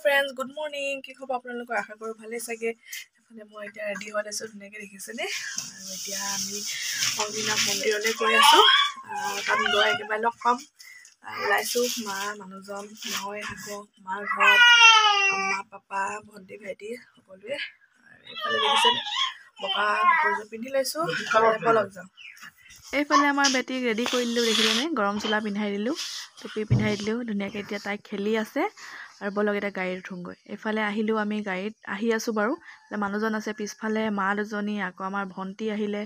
friends good morning কি খবৰ আপোনালোকৰ আশা কৰো ভালে চাগে এফালে মই এতিয়া ৰেডি হৈ আছো ধুনীয়াকৈ দেখিছেনে আৰু এতিয়া আমি অগ্নিনাভ মন্দিৰলৈ গৈ আছো তাত গৈ একেবাৰে লগ পাম ওলাইছো মা মানুহজন মই আকৌ মাৰ ঘৰত মা পাপা ভণ্টি ভাইটি সকলোৱে এফালে দেখিছেনে বগা কাপোৰযোৰ পিন্ধি লৈছো বলক যাওঁ এইফালে আমাৰ বেটিক ৰেডি কৰি দিলোঁ দেখিলেনে গৰম চোলা পিন্ধাই দিলোঁ টুপি পিন্ধাই দিলোঁ ধুনীয়াকৈ এতিয়া তাই খেলি আছে আৰু বলক এটা গাড়ীত উঠোঁগৈ এইফালে আহিলোঁ আমি গাড়ীত আহি আছোঁ বাৰু মানুহজন আছে পিছফালে মা দুজনী আকৌ আমাৰ ভণ্টি আহিলে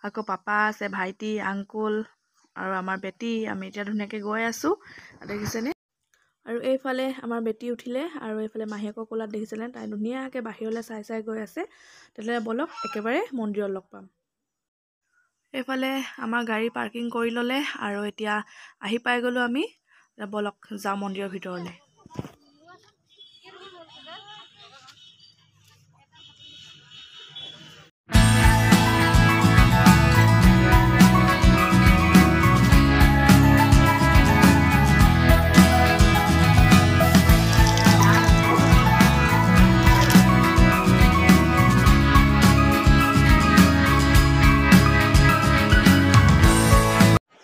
আকৌ পাপা আছে ভাইটি আংকুল আৰু আমাৰ বেটি আমি এতিয়া ধুনীয়াকৈ গৈ আছোঁ দেখিছেনে আৰু এইফালে আমাৰ বেটি উঠিলে আৰু এইফালে মাহীয়েকৰ কোলাত দেখিছেনে তাই ধুনীয়াকৈ বাহিৰলৈ চাই চাই গৈ আছে তেতিয়াহ'লে বলক একেবাৰে মন্দিৰত লগ পাম এইফালে আমাৰ গাড়ী পাৰ্কিং কৰি ল'লে আৰু এতিয়া আহি পাই গ'লোঁ আমি বলক যাওঁ মন্দিৰৰ ভিতৰলৈ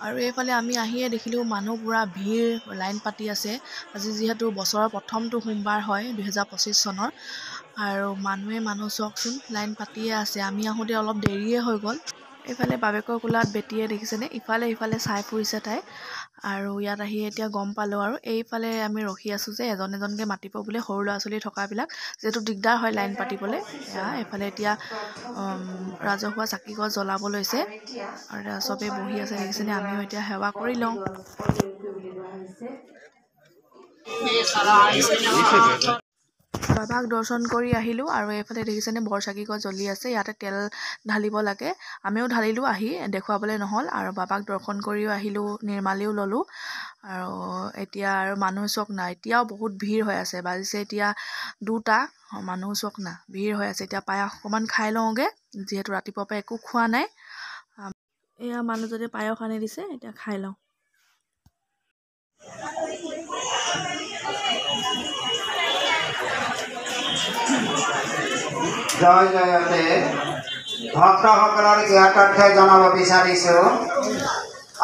আৰু এইফালে আমি আহিয়ে দেখিলোঁ মানুহ পুৰা ভিৰ লাইন পাতি আছে আজি যিহেতু বছৰৰ প্ৰথমটো সোমবাৰ হয় 2025 চনৰ আৰু মানুহ চাওকচোন লাইন পাতিয়ে আছে আমি আহোঁতে অলপ দেৰিয়ে হৈ গ'ল এইফালে বাবেকৰ কোলাত বেটিয়ে দেখিছেনে ইফালে চাই ফুৰিছে তাই আৰু ইয়াত আহি এতিয়া গম পালোঁ আৰু এইফালে আমি ৰখি আছোঁ যে এজনকৈ মাতিব বোলে সৰু ল'ৰা ছোৱালী থকাবিলাক যিহেতু দিগদাৰ হয় লাইন পাতিবলৈ এইফালে এতিয়া ৰাজহুৱা চাকি গছ জ্বলাব লৈছে আৰু চবেই বহি আছে দেখিছেনে আমিও এতিয়া সেৱা কৰি লওঁ বাবাক দৰ্শন কৰি আহিলোঁ আৰু এইফালে দেখিছেনে বৰচাকি গছ জ্বলি আছে ইয়াতে তেল ঢালিব লাগে আমিও ঢালিলোঁ আহি দেখুৱাবলৈ নহ'ল আৰু বাবাক দৰ্শন কৰিও আহিলোঁ নিৰ্মালিও ল'লোঁ আৰু এতিয়া আৰু মানুহ চক নাই এতিয়াও বহুত ভিৰ হৈ আছে বাজিছে এতিয়া 2টা মানুহ চক না ভিৰ হৈ আছে এতিয়া পায়স অকণমান খাই লওঁগৈ যিহেতু ৰাতিপুৱাৰ পৰা একো খোৱা নাই এয়া মানুহজনে পায়স আনি দিছে এতিয়া খাই লওঁ জয় জয়তে ভক্তসকলৰ জ্ঞাতাৰ্থে জনাব বিচাৰিছোঁ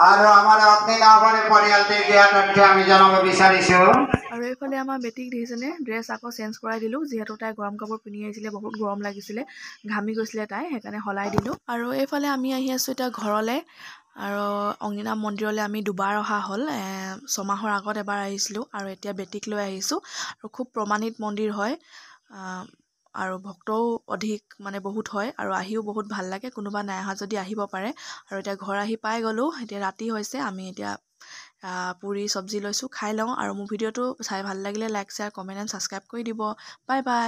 আৰু আমাৰ অগ্নিনাভৰ পৰিয়ালটিৰ জ্ঞাতাৰ্থে আমি জনাব বিচাৰিছোঁ আৰু এইফালে আমাৰ বেটিক দেখিছেনে ড্ৰেছ আকৌ চেঞ্জ কৰাই দিলোঁ যিহেতু তাই গৰম কাপোৰ পিন্ধি আহিছিলে বহুত গৰম লাগিছিলে ঘামি গৈছিলে তাই সেইকাৰণে সলাই দিলোঁ আৰু এইফালে আমি আহি আছোঁ এতিয়া ঘৰলৈ আৰু অগ্নিনাভ মন্দিৰলৈ আমি দুবাৰ অহা হ'ল 6 মাহৰ আগত এবাৰ আহিছিলোঁ আৰু এতিয়া বেটিক লৈ আহিছোঁ আৰু খুব প্ৰমাণিত মন্দিৰ হয় আৰু ভক্তও অধিক মানে বহুত হয় আৰু আহিও বহুত ভাল লাগে কোনোবা নাই অহা যদি আহিব পাৰে আৰু এতিয়া ঘৰ আহি পাই গ'লোঁ এতিয়া ৰাতি হৈছে আমি এতিয়া পুৰি চব্জি লৈছোঁ খাই লওঁ আৰু মোৰ ভিডিঅ'টো চাই ভাল লাগিলে like share comment and subscribe কৰি দিব বাই বাই